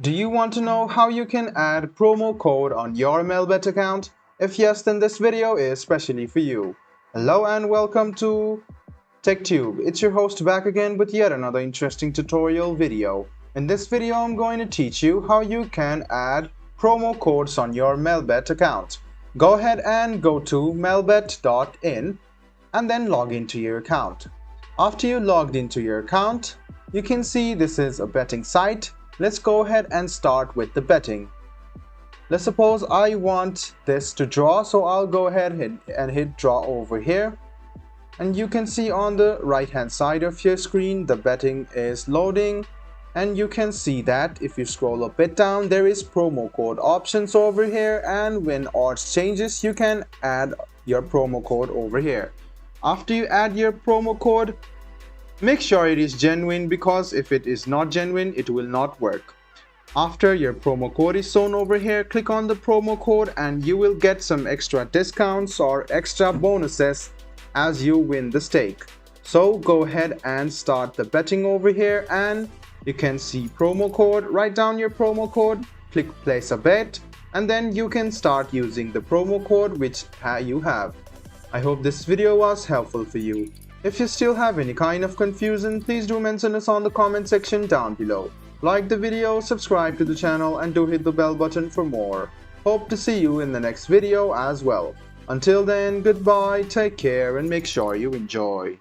Do you want to know how you can add promo code on your Melbet account? If yes, then this video is specially for you. Hello and welcome to TechTube. It's your host back again with yet another interesting tutorial video. In this video, I'm going to teach you how you can add promo codes on your Melbet account. Go ahead and go to melbet.in and then log into your account. After you logged into your account, you can see this is a betting site. Let's go ahead and start with the betting. Let's suppose I want this to draw, so I'll go ahead and hit draw over here. And you can see on the right hand side of your screen the betting is loading, and you can see that if you scroll a bit down there is promo code options over here, and when odds changes you can add your promo code over here. After you add your promo code, make sure it is genuine, because if it is not genuine it will not work. After your promo code is shown over here, click on the promo code and you will get some extra discounts or extra bonuses as you win the stake. So go ahead and start the betting over here, and you can see promo code. Write down your promo code, click place a bet, and then you can start using the promo code which you have. I hope this video was helpful for you. If you still have any kind of confusion, please do mention us on the comment section down below. Like the video, subscribe to the channel, and do hit the bell button for more. Hope to see you in the next video as well. Until then, goodbye, take care, and make sure you enjoy.